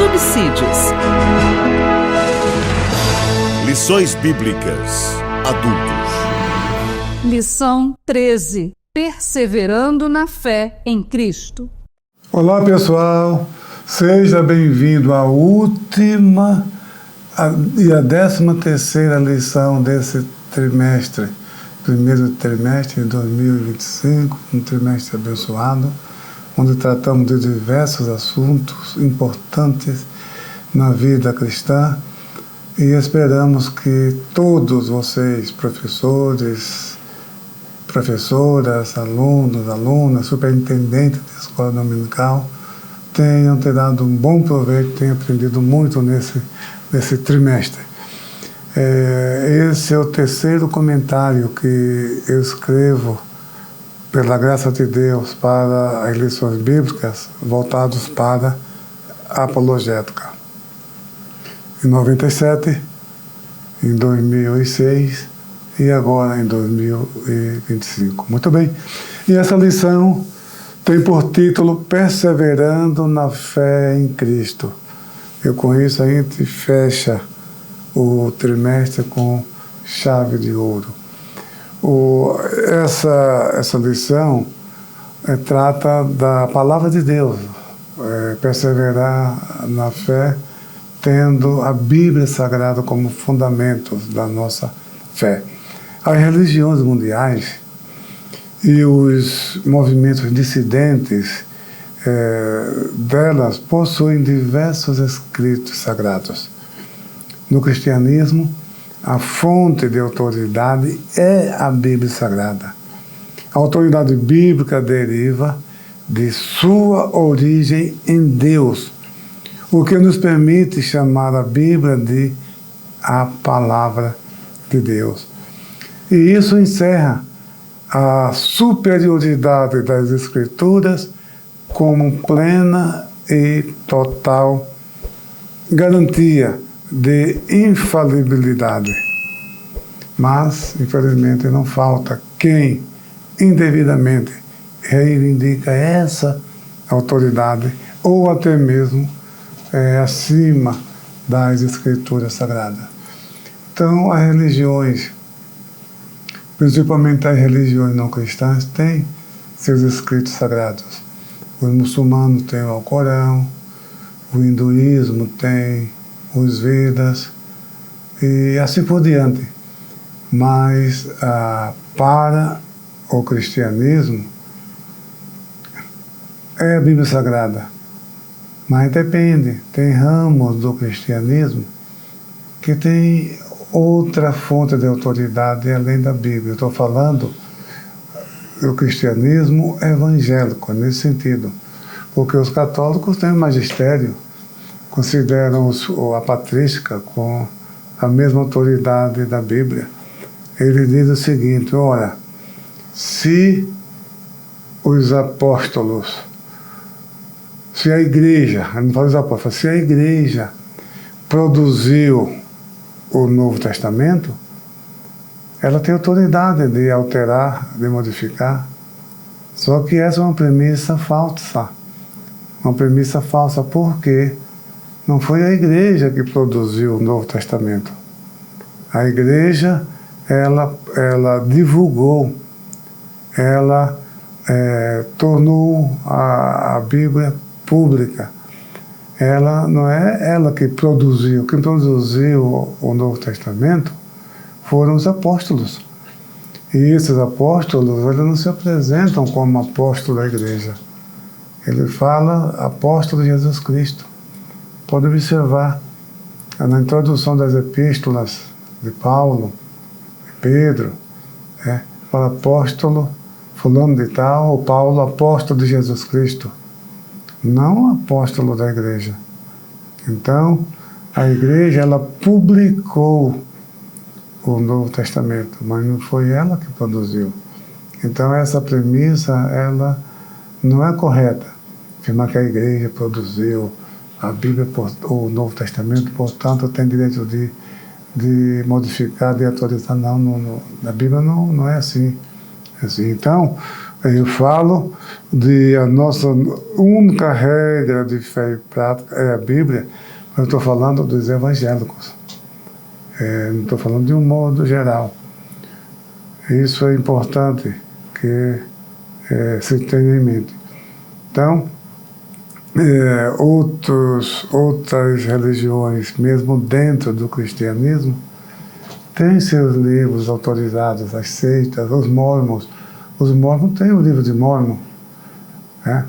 subsídios. Lições Bíblicas Adultos. Lição 13. Perseverando na fé em Cristo. Olá, pessoal. Seja bem-vindo à última e a 13ª lição desse trimestre. Primeiro trimestre de 2025, um trimestre abençoado, onde tratamos de diversos assuntos importantes na vida cristã e esperamos que todos vocês, professores, professoras, alunos, alunas, superintendentes da escola dominical, tenham tirado um bom proveito, tenham aprendido muito nesse trimestre. Esse é o terceiro comentário que eu escrevo, pela graça de Deus, para as lições bíblicas voltados para a apologética. Em 97, em 2006 e agora em 2025. Muito bem. E essa lição tem por título Perseverando na fé em Cristo. E com isso a gente fecha o trimestre com chave de ouro. Essa lição trata da palavra de Deus, perseverar na fé, tendo a Bíblia Sagrada como fundamento da nossa fé. As religiões mundiais e os movimentos dissidentes delas possuem diversos escritos sagrados. No cristianismo, a fonte de autoridade é a Bíblia Sagrada. A autoridade bíblica deriva de sua origem em Deus, o que nos permite chamar a Bíblia de a Palavra de Deus. E isso encerra a superioridade das Escrituras como plena e total garantia de infalibilidade. Mas, infelizmente, não falta quem indevidamente reivindica essa autoridade ou até mesmo acima das Escrituras Sagradas. Então, as religiões, principalmente as religiões não cristãs, têm seus escritos sagrados. Os muçulmanos têm o Alcorão, o hinduísmo tem os Vedas e assim por diante. Mas para o cristianismo é a Bíblia Sagrada. Mas depende, tem ramos do cristianismo que tem outra fonte de autoridade além da Bíblia. Eu estou falando do cristianismo evangélico, nesse sentido. Porque os católicos têm o magistério, consideram a patrística com a mesma autoridade da Bíblia. Ele diz o seguinte: ora, se os apóstolos, se a igreja, não fala os apóstolos, se a igreja produziu o Novo Testamento, ela tem autoridade de alterar, de modificar. Só que essa é uma premissa falsa. Uma premissa falsa porque não foi a igreja que produziu o Novo Testamento. A igreja, ela divulgou, ela tornou a Bíblia pública. Ela não é ela que produziu. Quem produziu o Novo Testamento foram os apóstolos. E esses apóstolos, eles não se apresentam como apóstolos da igreja. Ele fala apóstolo de Jesus Cristo. Pode observar, na introdução das epístolas de Paulo, de Pedro, fala apóstolo fulano de tal, ou Paulo, apóstolo de Jesus Cristo, não apóstolo da igreja. Então, a igreja, ela publicou o Novo Testamento, mas não foi ela que produziu. Então, essa premissa, ela não é correta. Afirmar que a igreja produziu a Bíblia, o Novo Testamento, portanto, tem direito de modificar, de atualizar. Não, na Bíblia não é assim. Então, Eu falo de a nossa única regra de fé e prática é a Bíblia, mas eu estou falando dos evangélicos. Não estou falando de um modo geral. Isso é importante que se tenha em mente. Então, outras religiões, mesmo dentro do cristianismo, têm seus livros autorizados, as seitas, os mormons. Os mormons têm o livro de Mórmon, né,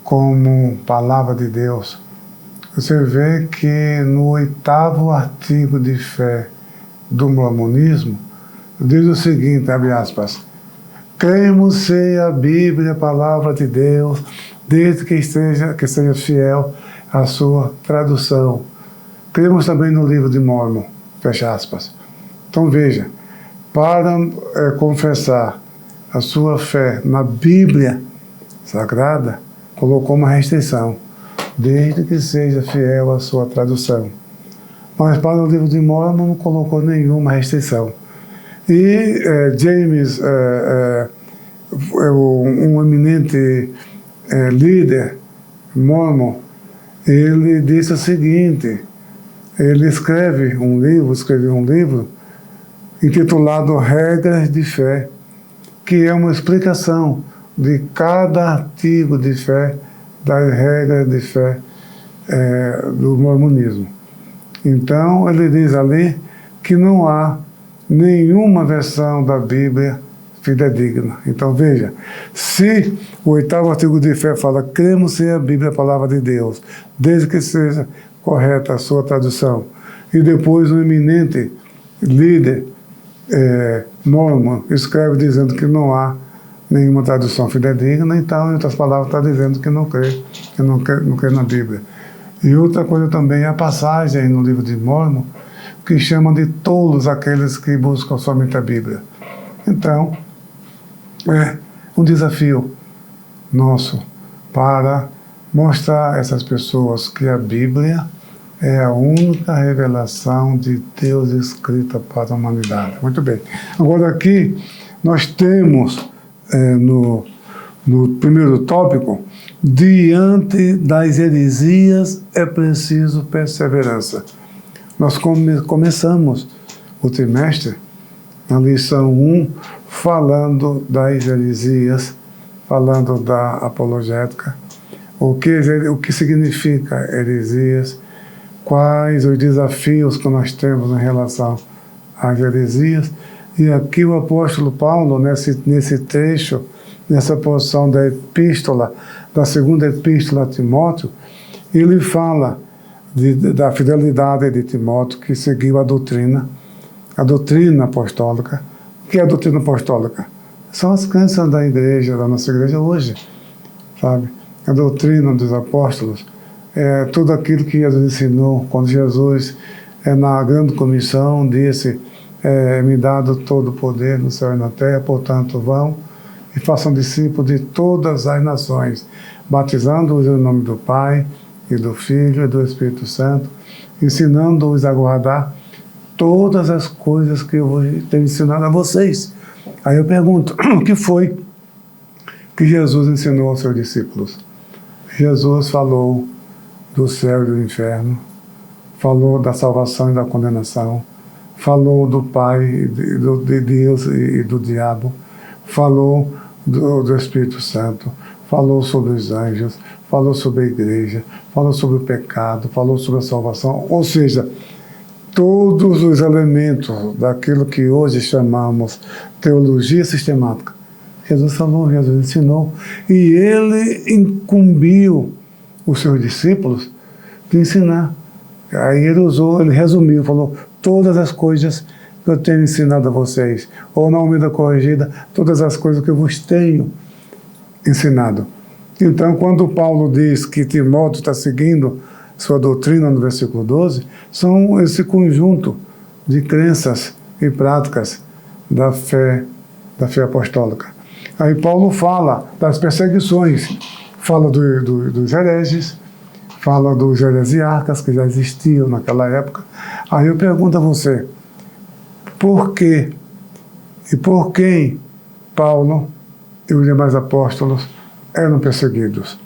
como palavra de Deus. Você vê que no 8º artigo de fé do mormonismo, diz o seguinte, abre aspas, cremos ser a Bíblia a palavra de Deus, desde que seja fiel à sua tradução. Cremos também no livro de Mórmon, fecha aspas. Então veja, para confessar a sua fé na Bíblia Sagrada, colocou uma restrição, desde que seja fiel à sua tradução. Mas para o livro de Mórmon não colocou nenhuma restrição. E James, um eminente líder mormon, ele disse o seguinte, ele escreveu um livro intitulado Regras de Fé, que é uma explicação de cada artigo de fé, das regras de fé do mormonismo. Então, ele diz ali que não há nenhuma versão da Bíblia fidedigna. Então, veja, se o 8º artigo de fé fala cremos ser a Bíblia a palavra de Deus, desde que seja correta a sua tradução, e depois um eminente líder mormon escreve dizendo que não há nenhuma tradução fidedigna, então, em outras palavras, está dizendo que não crê na Bíblia. E outra coisa também é a passagem no livro de Mórmon, que chama de tolos aqueles que buscam somente a Bíblia. Então, é um desafio nosso para mostrar a essas pessoas que a Bíblia é a única revelação de Deus escrita para a humanidade. Muito bem. Agora aqui nós temos no primeiro tópico, diante das heresias é preciso perseverança. Nós começamos o trimestre, na lição 1, falando das heresias, falando da apologética, o que significa heresias, quais os desafios que nós temos em relação às heresias. E aqui o apóstolo Paulo, nesse trecho, nessa porção da epístola, da segunda epístola a Timóteo, ele fala da fidelidade de Timóteo, que seguiu a doutrina apostólica. O que é a doutrina apostólica? São as crenças da igreja, da nossa igreja hoje, sabe? A doutrina dos apóstolos é tudo aquilo que Jesus ensinou, quando Jesus, na grande comissão, disse, me dado todo o poder no céu e na terra, portanto vão e façam discípulos de todas as nações, batizando-os em nome do Pai, e do Filho e do Espírito Santo, ensinando-os a guardar todas as coisas que eu tenho ensinado a vocês. Aí eu pergunto, o que foi que Jesus ensinou aos seus discípulos? Jesus falou do céu e do inferno, falou da salvação e da condenação, falou do Pai, de Deus e do diabo, falou do Espírito Santo, falou sobre os anjos, falou sobre a igreja, falou sobre o pecado, falou sobre a salvação, ou seja, todos os elementos daquilo que hoje chamamos teologia sistemática. Jesus falou, Jesus ensinou, e ele incumbiu os seus discípulos de ensinar. Aí ele resumiu, falou, todas as coisas que eu tenho ensinado a vocês, ou na Almeida Corrigida, todas as coisas que eu vos tenho ensinado. Então, quando Paulo diz que Timóteo está seguindo sua doutrina no versículo 12, são esse conjunto de crenças e práticas da fé apostólica. Aí Paulo fala das perseguições, fala dos hereges, fala dos heresiarcas que já existiam naquela época. Aí eu pergunto a você, por que e por quem Paulo e os demais apóstolos eram perseguidos.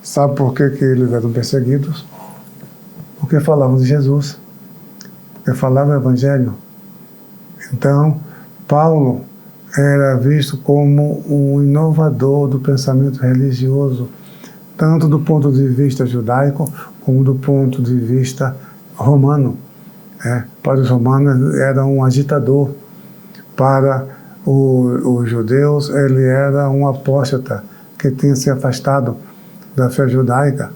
Sabe por que eles eram perseguidos? Porque falavam de Jesus, porque falavam o Evangelho. Então, Paulo era visto como um inovador do pensamento religioso, tanto do ponto de vista judaico, como do ponto de vista romano. Para os romanos, era um agitador. Para os judeus, ele era um apóstata que tinha se afastado da fé judaica.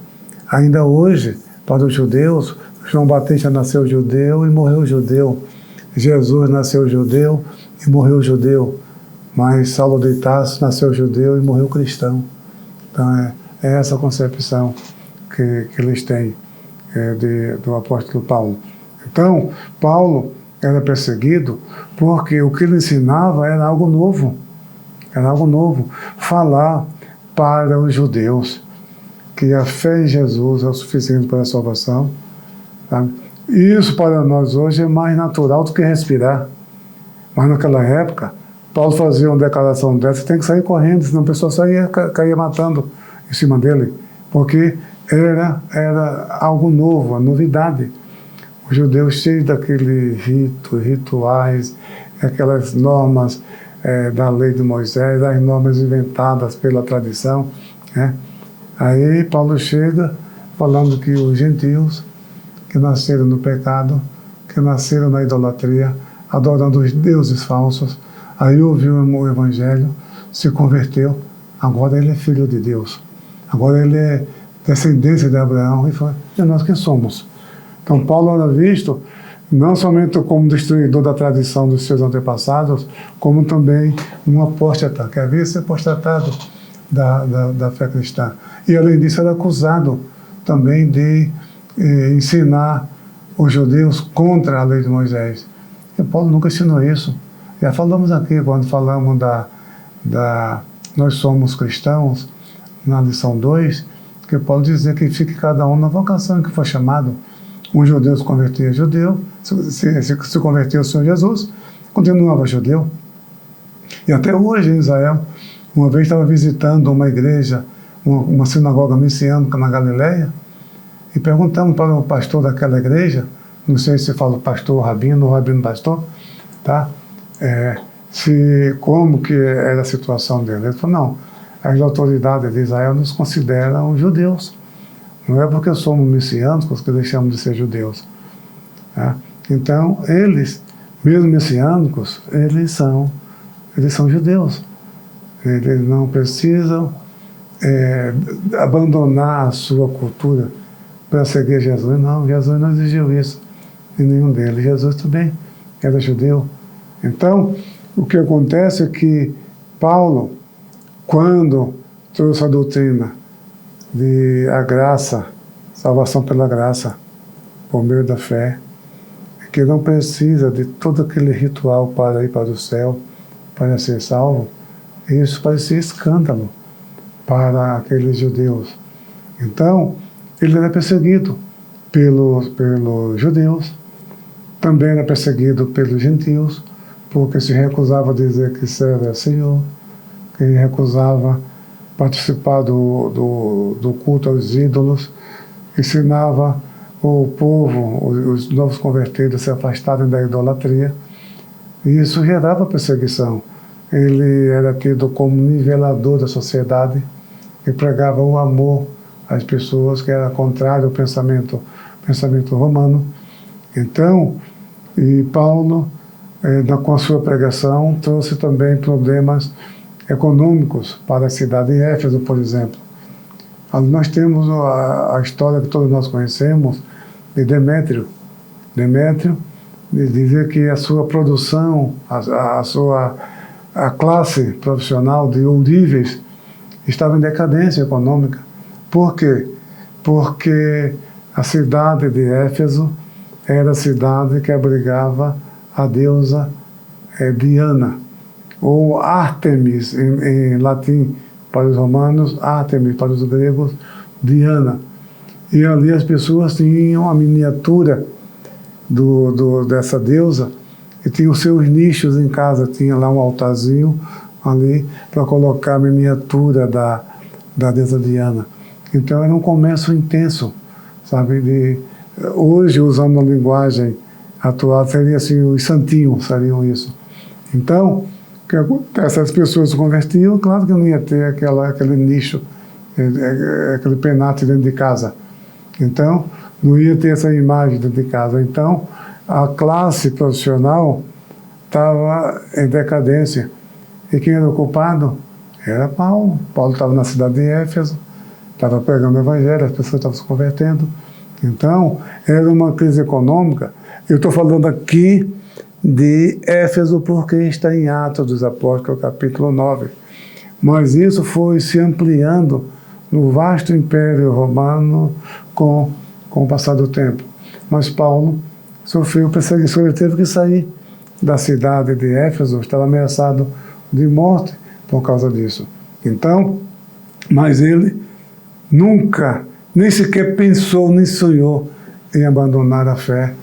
Ainda hoje, para os judeus, João Batista nasceu judeu e morreu judeu. Jesus nasceu judeu e morreu judeu. Mas Saulo de Tarso nasceu judeu e morreu cristão. Então, é essa concepção que eles têm do apóstolo Paulo. Então, Paulo era perseguido porque o que ele ensinava era algo novo. Era algo novo. Falar para os judeus que a fé em Jesus é o suficiente para a salvação. Sabe? Isso para nós hoje é mais natural do que respirar. Mas naquela época, Paulo fazia uma declaração dessa, tem que sair correndo, senão a pessoa caía matando em cima dele. Porque era algo novo, a novidade. Os judeus cheios daqueles rituais, aquelas normas da lei de Moisés, as normas inventadas pela tradição. Aí Paulo chega falando que os gentios que nasceram no pecado, que nasceram na idolatria, adorando os deuses falsos, aí ouviu o Evangelho, se converteu, agora ele é filho de Deus. Agora ele é descendência de Abraão, e nós quem somos? Então Paulo era visto não somente como destruidor da tradição dos seus antepassados, como também um apóstata, que havia se apostatado da fé cristã. E além disso era acusado também de ensinar os judeus contra a lei de Moisés. E Paulo nunca ensinou isso. Já falamos aqui, quando falamos nós somos cristãos, na lição 2, que Paulo dizia que fique cada um na vocação em que foi chamado. Um judeu se convertia a judeu, se convertia ao Senhor Jesus, continuava judeu. E até hoje em Israel, uma vez estava visitando uma igreja, uma sinagoga messiânica na Galileia, e perguntamos para o pastor daquela igreja, não sei se fala pastor rabino ou rabino pastor, tá? Como que era a situação dele. Ele falou, não, as autoridades de Israel nos consideram judeus. Não é porque somos messiânicos que deixamos de ser judeus. Tá? Então, eles, mesmo messiânicos, eles são judeus. Eles não precisam abandonar a sua cultura para seguir Jesus. Não, Jesus não exigiu isso de nenhum deles. Jesus também era judeu. Então, o que acontece é que Paulo, quando trouxe a doutrina de a graça, salvação pela graça, por meio da fé, que não precisa de todo aquele ritual para ir para o céu, para ser salvo, isso parecia escândalo para aqueles judeus. Então, ele era perseguido pelos judeus, também era perseguido pelos gentios, porque se recusava a dizer que serve a Senhor, que recusava participar do culto aos ídolos, ensinava o povo, os novos convertidos, a se afastarem da idolatria, e isso gerava perseguição. Ele era tido como nivelador da sociedade e pregava o amor às pessoas, que era contrário ao pensamento romano. Então, e Paulo, com a sua pregação, trouxe também problemas econômicos para a cidade de Éfeso, por exemplo. Nós temos a história que todos nós conhecemos de Demétrio. Demétrio dizia que a sua produção, a classe profissional de ouríveis estava em decadência econômica. Por quê? Porque a cidade de Éfeso era a cidade que abrigava a deusa Diana, ou Ártemis em latim para os romanos, Ártemis para os gregos, Diana. E ali as pessoas tinham a miniatura dessa deusa e tinham seus nichos em casa. Tinha lá um altarzinho ali para colocar a miniatura da deusa Diana. Então era um comércio intenso, sabe? Hoje, usando a linguagem atual, seria assim, os santinhos seriam isso. Então, que essas pessoas se convertiam, claro que não ia ter aquele nicho, aquele penato dentro de casa. Então, não ia ter essa imagem dentro de casa. Então, a classe profissional estava em decadência. E quem era o culpado? Era Paulo. Paulo estava na cidade de Éfeso, estava pregando o evangelho, as pessoas estavam se convertendo. Então, era uma crise econômica. Eu estou falando aqui de Éfeso porque está em Atos dos Apóstolos, capítulo 9. Mas isso foi se ampliando no vasto império romano com o passar do tempo. Mas Paulo sofreu perseguição, ele teve que sair da cidade de Éfeso, estava ameaçado de morte por causa disso. Então, mas ele nunca, nem sequer pensou, nem sonhou em abandonar a fé,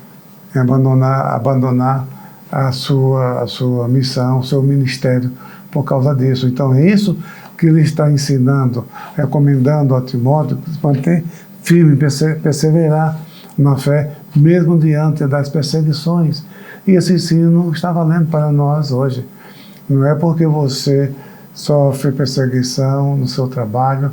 em abandonar a sua missão, o seu ministério por causa disso. Então é isso que ele está ensinando, recomendando a Timóteo, manter firme, perseverar na fé, mesmo diante das perseguições. E esse ensino está valendo para nós hoje. Não é porque você sofre perseguição no seu trabalho,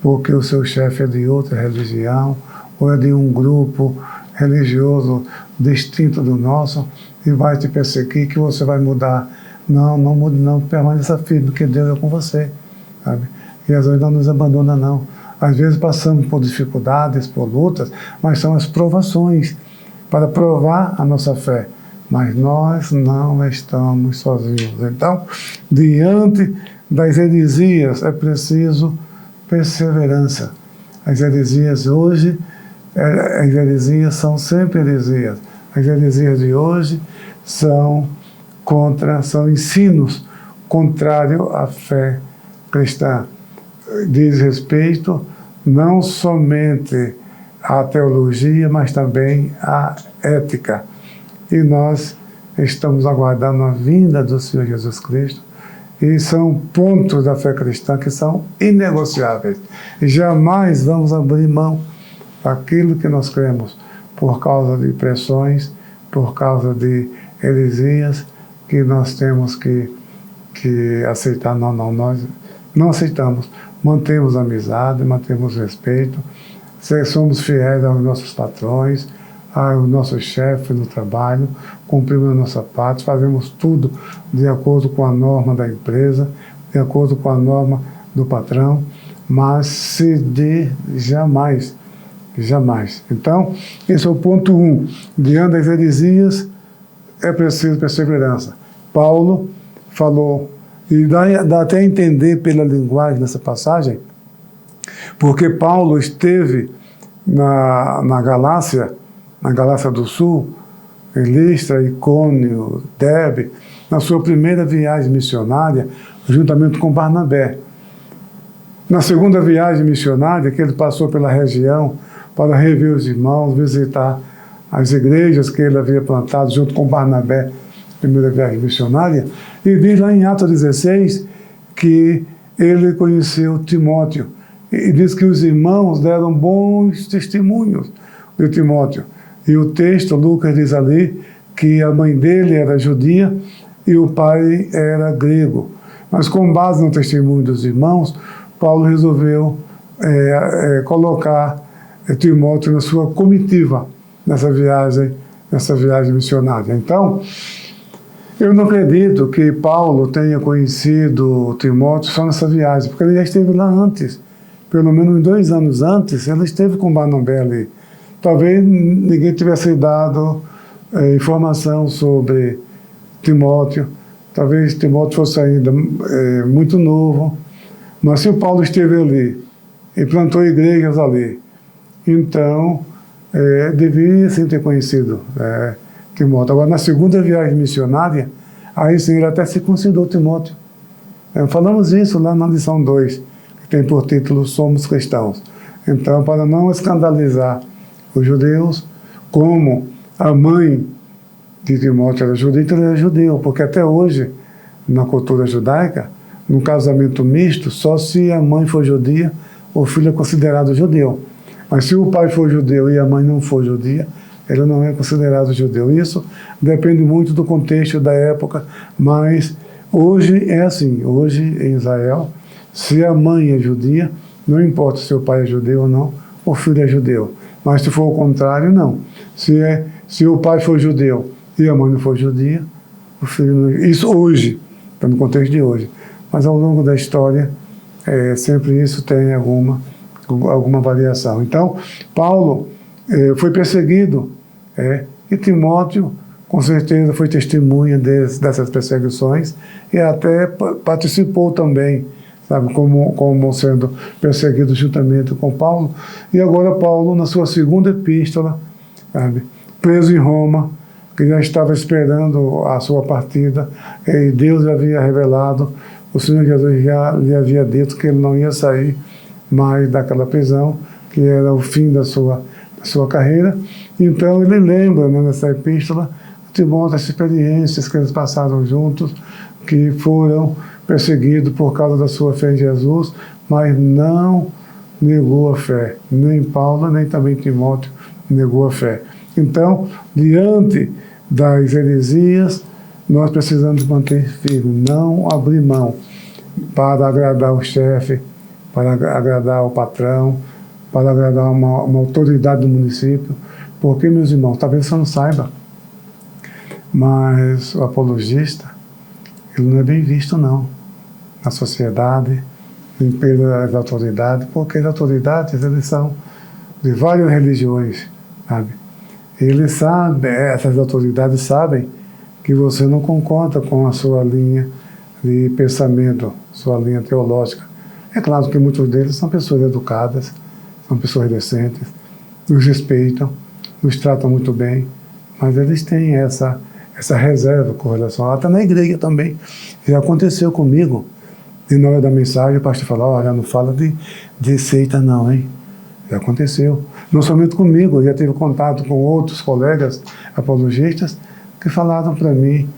porque o seu chefe é de outra religião, ou é de um grupo religioso distinto do nosso, e vai te perseguir, que você vai mudar. Não mude não, permaneça firme, porque Deus é com você, sabe? E às vezes não nos abandona não. Às vezes passamos por dificuldades, por lutas, mas são as provações para provar a nossa fé. Mas nós não estamos sozinhos. Então, diante das heresias, é preciso perseverança. As heresias hoje, as heresias são sempre heresias. As heresias de hoje são ensinos contrários à fé cristã. Diz respeito não somente à teologia, mas também à ética. E nós estamos aguardando a vinda do Senhor Jesus Cristo, e são pontos da fé cristã que são inegociáveis. Jamais vamos abrir mão daquilo que nós cremos, por causa de pressões, por causa de heresias, que nós temos que aceitar. Nós não aceitamos. Mantemos amizade, mantemos respeito, somos fiéis aos nossos patrões, aos nossos chefes no trabalho, cumprimos a nossa parte, fazemos tudo de acordo com a norma da empresa, de acordo com a norma do patrão, mas ceder jamais. Então, esse é o ponto 1. Diante das heresias, é preciso perseverança. Paulo falou, e dá até a entender pela linguagem dessa passagem, porque Paulo esteve na Galácia do Sul, em Listra, Icônio, Derbe, na sua primeira viagem missionária, juntamente com Barnabé. Na segunda viagem missionária, que ele passou pela região para rever os irmãos, visitar as igrejas que ele havia plantado junto com Barnabé, primeira viagem missionária, e diz lá em Atos 16 que ele conheceu Timóteo, e diz que os irmãos deram bons testemunhos de Timóteo. E o texto, Lucas diz ali, que a mãe dele era judia e o pai era grego. Mas com base no testemunho dos irmãos, Paulo resolveu colocar Timóteo na sua comitiva, nessa viagem missionária. Então, eu não acredito que Paulo tenha conhecido Timóteo só nessa viagem, porque ele já esteve lá antes. Pelo menos 2 anos antes, ele esteve com Barnabé ali. Talvez ninguém tivesse dado informação sobre Timóteo. Talvez Timóteo fosse ainda muito novo. Mas se o Paulo esteve ali e plantou igrejas ali, então devia sim ter conhecido Timóteo. Agora, na segunda viagem missionária, aí sim ele até circuncidou Timóteo. Falamos isso lá na lição 2, que tem por título Somos Cristãos. Então, para não escandalizar os judeus, como a mãe de Timóteo era judeu, então ele era judeu, porque até hoje, na cultura judaica, no casamento misto, só se a mãe for judia, o filho é considerado judeu. Mas se o pai for judeu e a mãe não for judia, ele não é considerado judeu. Isso depende muito do contexto da época, mas hoje é assim. Hoje, em Israel, se a mãe é judia, não importa se o pai é judeu ou não, o filho é judeu. Mas se for o contrário, não. Se o pai for judeu e a mãe não for judia, o filho não é. Isso hoje, está no contexto de hoje. Mas ao longo da história, sempre isso tem alguma variação. Então, Paulo foi perseguido, e Timóteo, com certeza, foi testemunha dessas perseguições e até participou também, sabe, como sendo perseguido juntamente com Paulo. E agora Paulo, na sua segunda epístola, sabe, preso em Roma, que já estava esperando a sua partida, e Deus havia revelado, o Senhor Jesus já lhe havia dito que ele não ia sair mais daquela prisão, que era o fim da sua carreira. Então ele lembra, né, nessa epístola, Timóteo, as experiências que eles passaram juntos, que foram perseguidos por causa da sua fé em Jesus, mas não negou a fé. Nem Paulo, nem também Timóteo negou a fé. Então, diante das heresias, nós precisamos manter firme, não abrir mão para agradar o chefe, para agradar o patrão, para agradar uma autoridade do município. Porque, meus irmãos, talvez você não saiba, mas o apologista, ele não é bem visto, não, na sociedade, nem pelas autoridades, porque as autoridades, eles são de várias religiões, sabe? Eles sabem, essas autoridades sabem que você não concorda com a sua linha de pensamento, sua linha teológica. É claro que muitos deles são pessoas educadas, são pessoas decentes, nos respeitam, nos tratam muito bem, mas eles têm essa reserva com relação a... Até na igreja também. Já aconteceu comigo, e na hora da mensagem o pastor falou, olha, não fala de seita não, hein? Já aconteceu. Não somente comigo, eu já tive contato com outros colegas apologistas que falaram para mim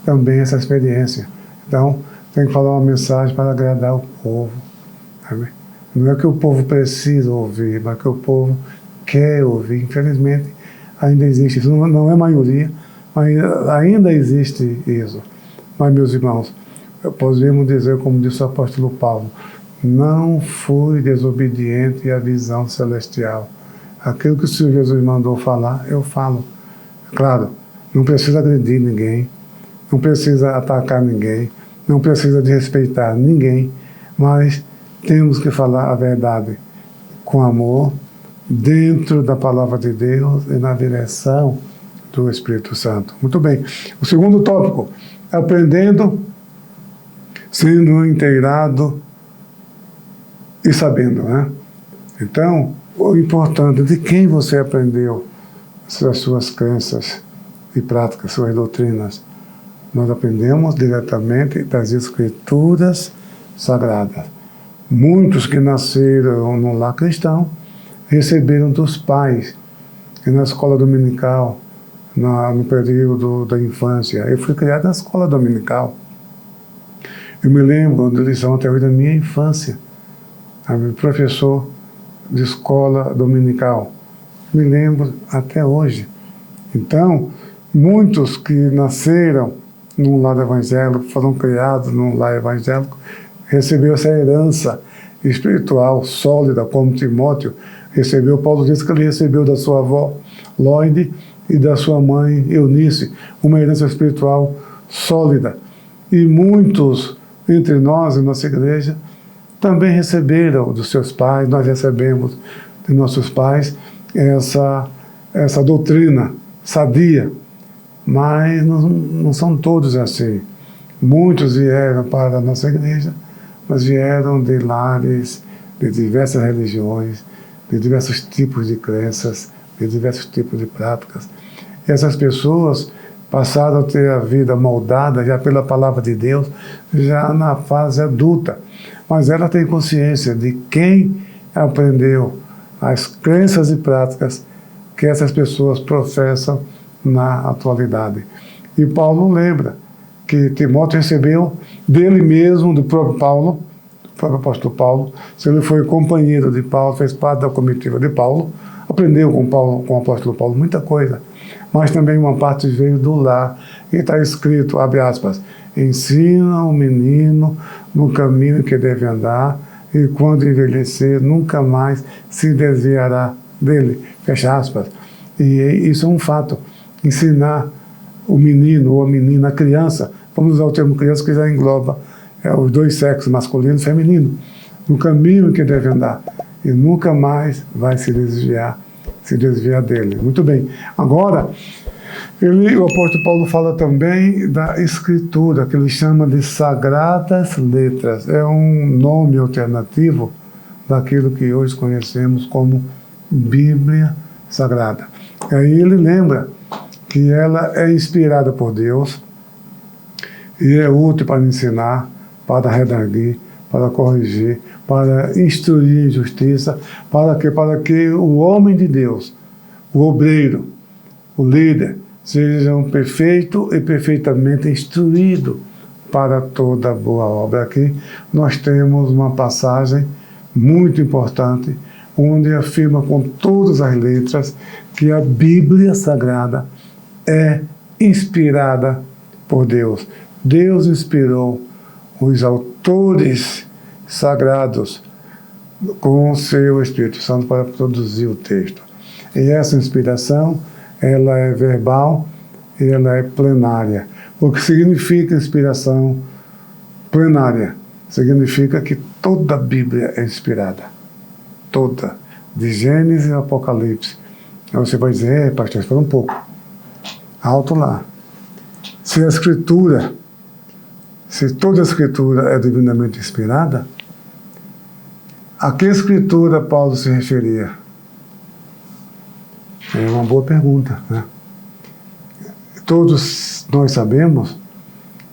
também essa experiência. Então, tem que falar uma mensagem para agradar o povo. Sabe? Não é que o povo precisa ouvir, mas que o povo quer ouvir. Infelizmente, ainda existe isso. Não é maioria, mas ainda existe isso. Mas, meus irmãos, podemos dizer, como disse o apóstolo Paulo, não fui desobediente à visão celestial. Aquilo que o Senhor Jesus mandou falar, eu falo. Claro, não precisa agredir ninguém, não precisa atacar ninguém, não precisa desrespeitar ninguém, mas temos que falar a verdade com amor, dentro da palavra de Deus e na direção do Espírito Santo. Muito bem. O segundo tópico, aprendendo, sendo inteirado e sabendo, né? Então, o importante, de quem você aprendeu as suas crenças e práticas, suas doutrinas? Nós aprendemos diretamente das Escrituras Sagradas. Muitos que nasceram no lar cristão receberam dos pais, e na escola dominical, no período da infância. Eu fui criado na escola dominical. Eu me lembro da lição até hoje da minha infância. Professor de escola dominical. Me lembro até hoje. Então, muitos que nasceram num lar evangélico, foram criados num lar evangélico, recebeu essa herança espiritual sólida, como Timóteo recebeu. Paulo disse que ele recebeu da sua avó Lloyd e da sua mãe Eunice, uma herança espiritual sólida. E muitos entre nós, em nossa igreja, também receberam dos seus pais, nós recebemos de nossos pais essa doutrina sadia, mas não são todos assim. Muitos vieram para a nossa igreja, mas vieram de lares de diversas religiões, de diversos tipos de crenças, de diversos tipos de práticas. E essas pessoas passaram a ter a vida moldada já pela palavra de Deus, já na fase adulta. Mas ela tem consciência de quem aprendeu as crenças e práticas que essas pessoas professam na atualidade. E Paulo lembra que Timóteo recebeu dele mesmo, do próprio Paulo, do próprio apóstolo Paulo. Se ele foi companheiro de Paulo, fez parte da comitiva de Paulo, aprendeu com o apóstolo Paulo muita coisa, mas também uma parte veio do lar, e está escrito, abre aspas, ensina o menino no caminho que deve andar, e quando envelhecer, nunca mais se desviará dele, fecha aspas. E isso é um fato, ensinar o menino ou a menina, a criança, vamos usar o termo criança que já engloba os dois sexos, masculino e feminino, no caminho que deve andar, e nunca mais vai se desviar dele. Muito bem. Agora, o apóstolo Paulo fala também da Escritura, que ele chama de Sagradas Letras. É um nome alternativo daquilo que hoje conhecemos como Bíblia Sagrada. Aí ele lembra que ela é inspirada por Deus e é útil para ensinar, para redarguir, para corrigir, para instruir em justiça, para que o homem de Deus, o obreiro, o líder, sejam perfeito e perfeitamente instruído para toda boa obra. Aqui nós temos uma passagem muito importante, onde afirma com todas as letras que a Bíblia Sagrada é inspirada por Deus. Deus inspirou os autores sagrados com o seu Espírito Santo para produzir o texto. E essa inspiração, ela é verbal e ela é plenária. O que significa inspiração plenária? Significa que toda a Bíblia é inspirada. Toda. De Gênesis a Apocalipse. Aí você vai dizer, pastor, espera um pouco. Alto lá. Se a Escritura, se toda a Escritura é divinamente inspirada, a que Escritura Paulo se referia? É uma boa pergunta, né? Todos nós sabemos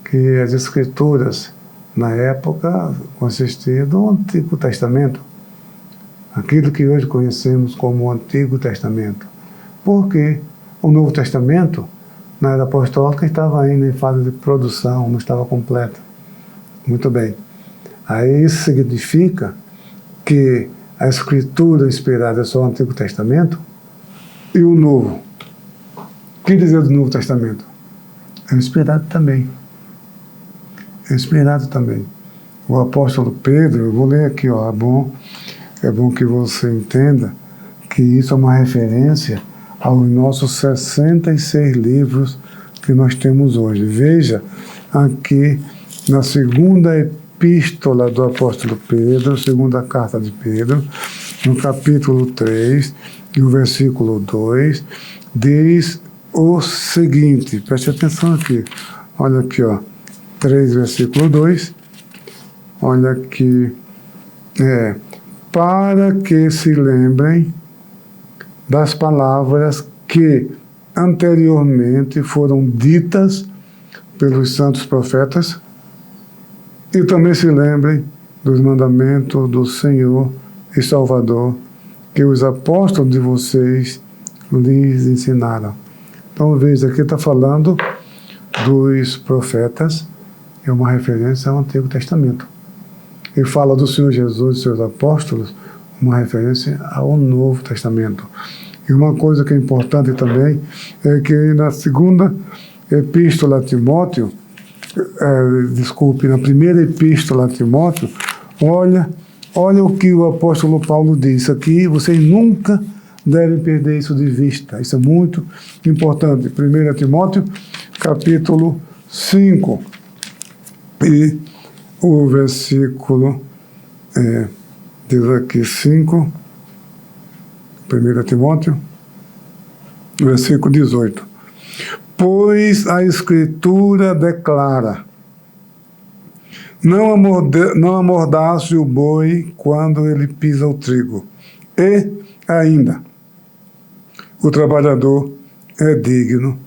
que as Escrituras, na época, consistiam do Antigo Testamento. Aquilo que hoje conhecemos como o Antigo Testamento. Porque o Novo Testamento, na era apostólica, estava ainda em fase de produção, não estava completo. Muito bem. Aí isso significa que a Escritura inspirada é só o Antigo Testamento e o Novo. O que dizer do Novo Testamento? É inspirado também. É inspirado também. O apóstolo Pedro, eu vou ler aqui, ó, é bom que você entenda que isso é uma referência aos nossos 66 livros que nós temos hoje. Veja aqui na segunda epístola do apóstolo Pedro, segunda carta de Pedro, no capítulo 3, e o versículo 2, diz o seguinte, preste atenção aqui, olha aqui, ó, 3, versículo 2, olha aqui, para que se lembrem das palavras que anteriormente foram ditas pelos santos profetas e também se lembrem dos mandamentos do Senhor e Salvador que os apóstolos de vocês lhes ensinaram. Então veja, aqui está falando dos profetas, é uma referência ao Antigo Testamento. E fala do Senhor Jesus e seus apóstolos, uma referência ao Novo Testamento. E uma coisa que é importante também é que na segunda epístola a Timóteo, na primeira epístola a Timóteo, olha o que o apóstolo Paulo diz aqui, vocês nunca devem perder isso de vista. Isso é muito importante. 1 Timóteo, capítulo 5, e o versículo, diz aqui 5, 1 Timóteo, versículo 18. Pois a Escritura declara, não amordace o boi quando ele pisa o trigo, e ainda, o trabalhador é digno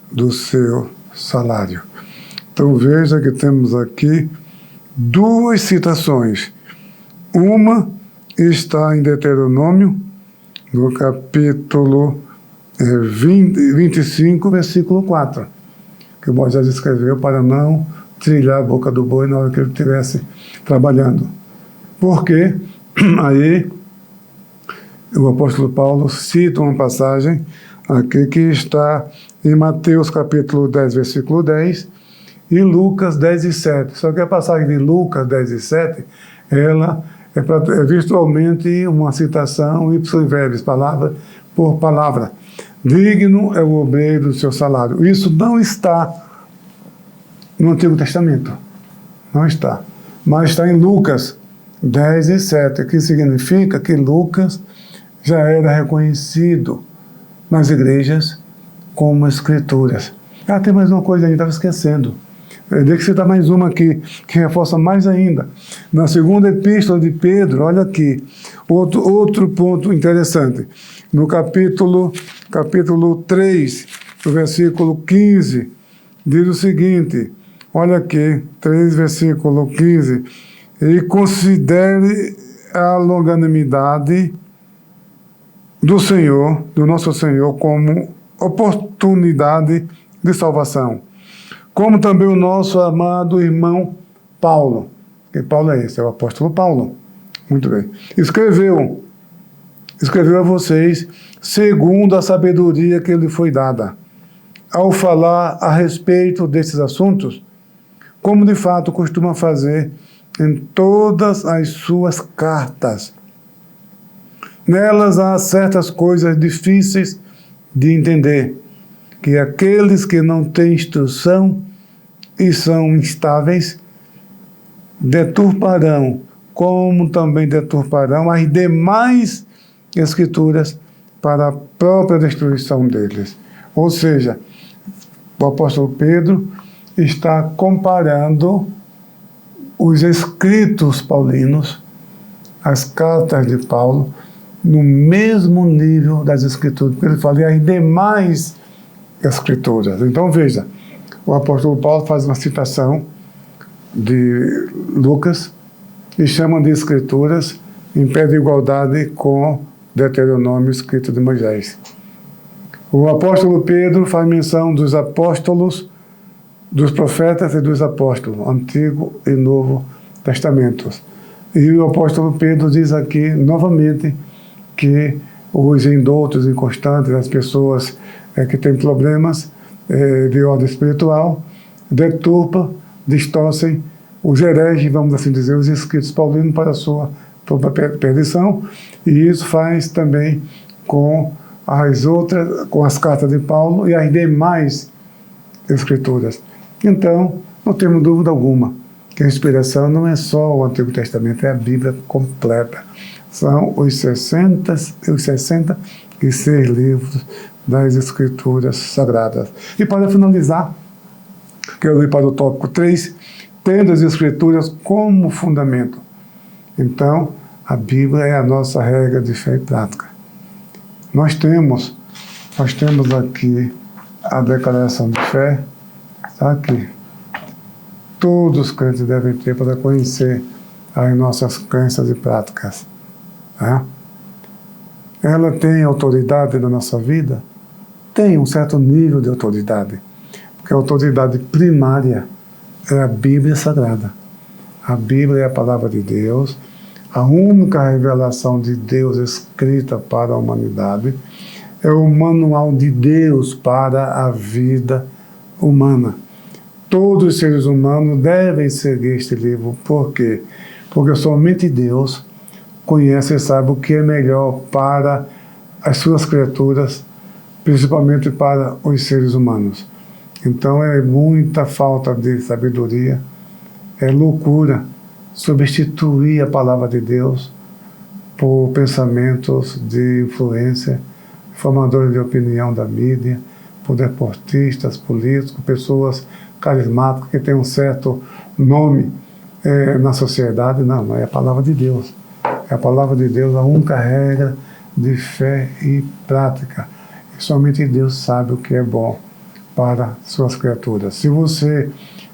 do seu salário. Então veja que temos aqui duas citações. Uma está em Deuteronômio, no capítulo 25, versículo 4, que Moisés escreveu para não trilhar a boca do boi na hora que ele estivesse trabalhando. Porque aí o apóstolo Paulo cita uma passagem aqui que está em Mateus capítulo 10, versículo 10, e Lucas 10 e 7. Só que a passagem de Lucas 10 e 7, ela é virtualmente uma citação ipso verbis, palavra por palavra. Digno é o obreiro do seu salário. Isso não está no Antigo Testamento. Não está. Mas está em Lucas 10 e 7, que significa que Lucas já era reconhecido nas igrejas como escrituras. Tem mais uma coisa ainda, estava esquecendo. Deixa eu citar mais uma aqui, que reforça mais ainda. Na segunda epístola de Pedro, olha aqui, outro ponto interessante. No capítulo 3, no versículo 15, diz o seguinte, olha aqui, 3, versículo 15, e considere a longanimidade do Senhor, do nosso Senhor, como oportunidade de salvação. Como também o nosso amado irmão Paulo. E Paulo é esse, é o apóstolo Paulo. Muito bem. Escreveu a vocês segundo a sabedoria que lhe foi dada, ao falar a respeito desses assuntos, como de fato costuma fazer em todas as suas cartas. Nelas há certas coisas difíceis de entender, que aqueles que não têm instrução e são instáveis deturparão, como também deturparão as demais escrituras para a própria destruição deles. Ou seja, o apóstolo Pedro está comparando os escritos paulinos, as cartas de Paulo, no mesmo nível das escrituras, porque ele fala as demais escrituras. Então veja, o apóstolo Paulo faz uma citação de Lucas e chama de escrituras em pé de igualdade com Deuteronômio escrito de Moisés. O apóstolo Pedro faz menção dos apóstolos, dos profetas e dos apóstolos, Antigo e Novo Testamentos. E o apóstolo Pedro diz aqui, novamente, que os indoutos, inconstantes, as pessoas que têm problemas de ordem espiritual, deturpam, distorcem os hereges, vamos assim dizer, os escritos paulinos para a sua própria perdição, e isso faz também com as cartas de Paulo e as demais escrituras. Então, não temos dúvida alguma que a inspiração não é só o Antigo Testamento, é a Bíblia completa. São os 66 livros das Escrituras Sagradas. E para finalizar, quero ir para o tópico 3, tendo as Escrituras como fundamento. Então, a Bíblia é a nossa regra de fé e prática. Nós temos aqui a declaração de fé, está aqui. Todos os crentes devem ter para conhecer as nossas crenças e práticas. Ela tem autoridade na nossa vida? Tem um certo nível de autoridade, porque a autoridade primária é a Bíblia Sagrada. A Bíblia é a palavra de Deus, a única revelação de Deus escrita para a humanidade, é o manual de Deus para a vida humana. Todos os seres humanos devem seguir este livro. Por quê? Porque somente Deus conhece e sabe o que é melhor para as suas criaturas, principalmente para os seres humanos. Então é muita falta de sabedoria, é loucura substituir a palavra de Deus por pensamentos de influência, formadores de opinião da mídia, por deportistas, políticos, pessoas carismáticas que têm um certo nome na sociedade. Não é a palavra de Deus. É a palavra de Deus a única regra de fé e prática. E somente Deus sabe o que é bom para suas criaturas. Se você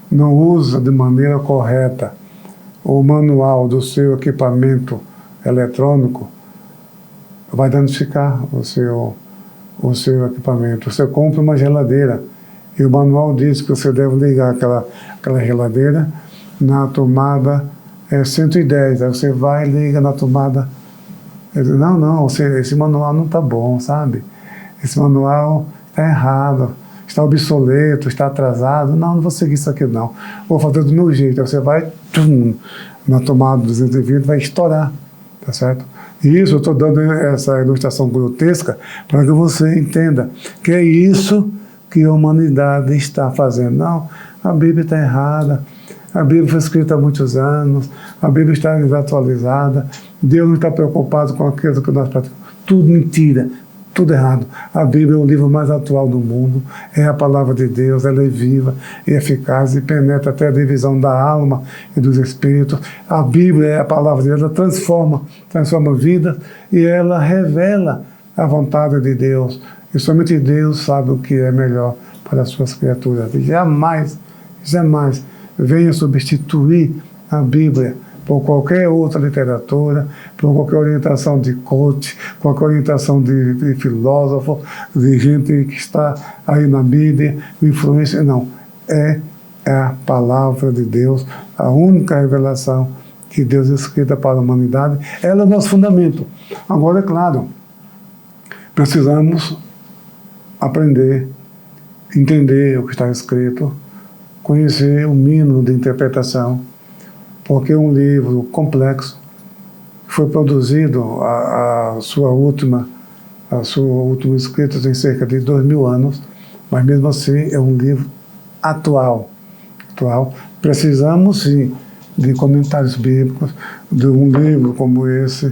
não usa de maneira correta o manual do seu equipamento eletrônico, vai danificar o seu equipamento. Você compra uma geladeira E o manual diz que você deve ligar aquela geladeira na tomada 110. Aí você vai e liga na tomada. Eu digo, não, esse manual não está bom, sabe? Esse manual está errado, está obsoleto, está atrasado. Não vou seguir isso aqui não. Vou fazer do meu jeito. Aí você vai na tomada 220, vai estourar, tá certo? E isso, eu estou dando essa ilustração grotesca para que você entenda que é isso que a humanidade está fazendo. Não, a Bíblia está errada, a Bíblia foi escrita há muitos anos, a Bíblia está desatualizada, Deus não está preocupado com aquilo que nós praticamos. Tudo mentira, tudo errado. A Bíblia é o livro mais atual do mundo, é a palavra de Deus, ela é viva e eficaz e penetra até a divisão da alma e dos espíritos. A Bíblia é a palavra de Deus, ela transforma vidas e ela revela a vontade de Deus. E somente Deus sabe o que é melhor para as suas criaturas. E jamais venha substituir a Bíblia por qualquer outra literatura, por qualquer orientação de coach, qualquer orientação de filósofo, de gente que está aí na mídia, influência. Não, é a palavra de Deus, a única revelação que Deus escrita para a humanidade. Ela é o nosso fundamento. Agora, é claro, precisamos aprender, entender o que está escrito, conhecer o mínimo de interpretação, porque é um livro complexo, foi produzido, a sua última escrita tem cerca de 2000 anos, mas mesmo assim é um livro atual. Precisamos sim de comentários bíblicos, de um livro como esse,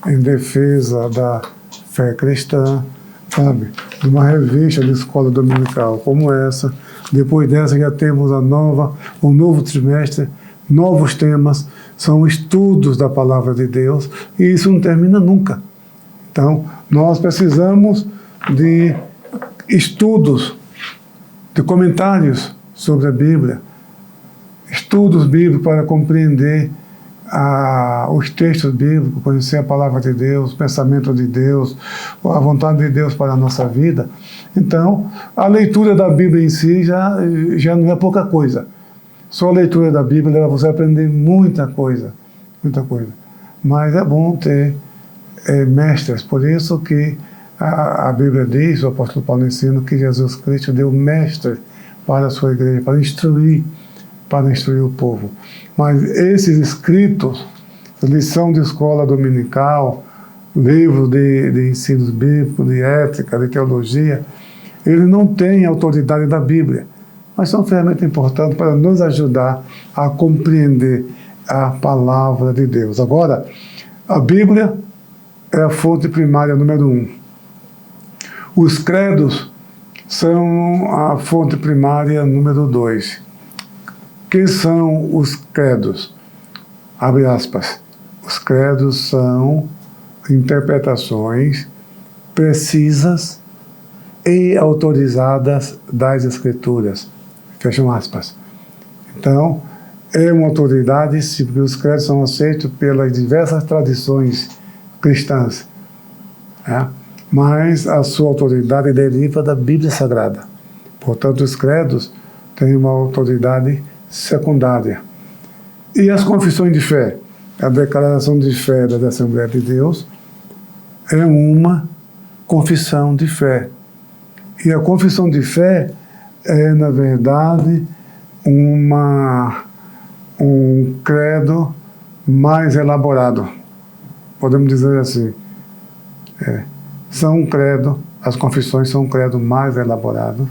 em defesa da fé cristã, sabe? De uma revista de escola dominical como essa. Depois dessa já temos o novo trimestre, novos temas, são estudos da palavra de Deus, e isso não termina nunca. Então, nós precisamos de estudos, de comentários sobre a Bíblia, estudos bíblicos para compreender os textos bíblicos, conhecer a palavra de Deus, o pensamento de Deus, a vontade de Deus para a nossa vida. Então, a leitura da Bíblia em si já não é pouca coisa. Só a leitura da Bíblia leva você a aprender muita coisa. Mas é bom ter mestres, por isso que a Bíblia diz, o apóstolo Paulo ensina, que Jesus Cristo deu mestre para a sua igreja, para instruir o povo. Mas esses escritos, lição de escola dominical, livros de ensinos bíblicos, de ética, de teologia, eles não têm a autoridade da Bíblia, mas são ferramentas importantes para nos ajudar a compreender a palavra de Deus. Agora, a Bíblia é a fonte primária número 1. Os credos são a fonte primária número 2. Quem são os credos? Abre aspas. Os credos são interpretações precisas e autorizadas das Escrituras. Fecham aspas. Então, é uma autoridade, porque os credos são aceitos pelas diversas tradições cristãs, né? Mas a sua autoridade deriva da Bíblia Sagrada. Portanto, os credos têm uma autoridade secundária. E as confissões de fé? A declaração de fé da Assembleia de Deus é uma confissão de fé. E a confissão de fé é, na verdade, um credo mais elaborado. Podemos dizer assim. As confissões são um credo mais elaborado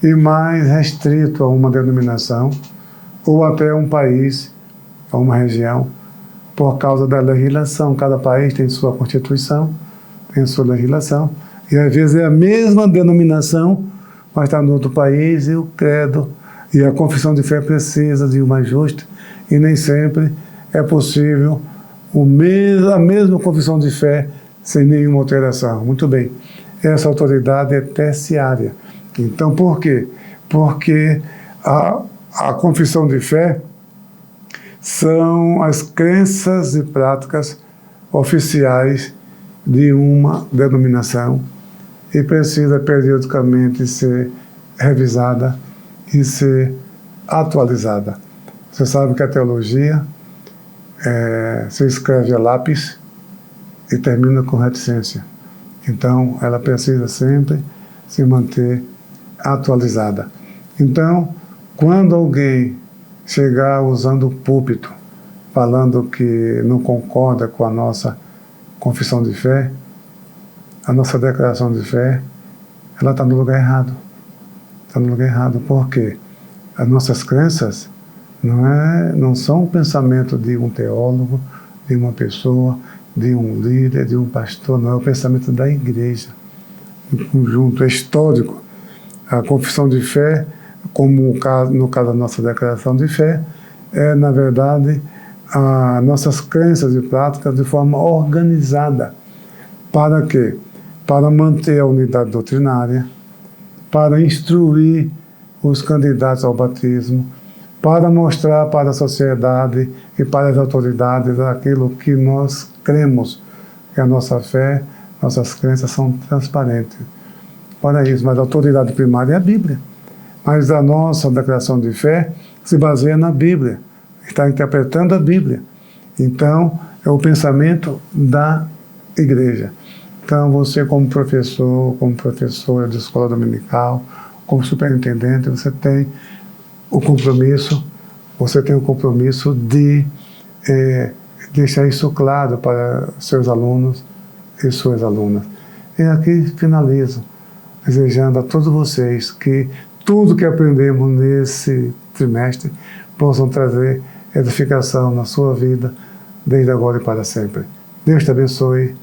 e mais restrito a uma denominação ou até um país, a uma região, por causa da legislação. Cada país tem sua constituição, tem sua legislação, e às vezes é a mesma denominação, mas está no outro país, e o credo e a confissão de fé precisa de um ajuste, e nem sempre é possível a mesma confissão de fé sem nenhuma alteração. Muito bem, essa autoridade é terciária. Então, por quê? Porque a confissão de fé são as crenças e práticas oficiais de uma denominação e precisa periodicamente ser revisada e ser atualizada. Você sabe que a teologia se escreve a lápis e termina com reticência. Então, ela precisa sempre se manter atualizada. Então, quando alguém chegar usando o púlpito, falando que não concorda com a nossa confissão de fé, a nossa declaração de fé, ela está no lugar errado. Está no lugar errado. Por quê? As nossas crenças não são o pensamento de um teólogo, de uma pessoa, de um líder, de um pastor, não, é o pensamento da igreja, um conjunto histórico. A confissão de fé, como no caso da nossa declaração de fé, é, na verdade, as nossas crenças e práticas de forma organizada. Para quê? Para manter a unidade doutrinária, para instruir os candidatos ao batismo, para mostrar para a sociedade e para as autoridades aquilo que nós cremos, que a nossa fé, nossas crenças são transparentes. Para isso, mas a autoridade primária é a Bíblia. Mas a nossa declaração de fé se baseia na Bíblia, está interpretando a Bíblia. Então, é o pensamento da igreja. Então, você como professor, como professora de escola dominical, como superintendente, você tem o compromisso de deixar isso claro para seus alunos e suas alunas. E aqui finalizo, desejando a todos vocês que tudo que aprendemos nesse trimestre possam trazer edificação na sua vida, desde agora e para sempre. Deus te abençoe.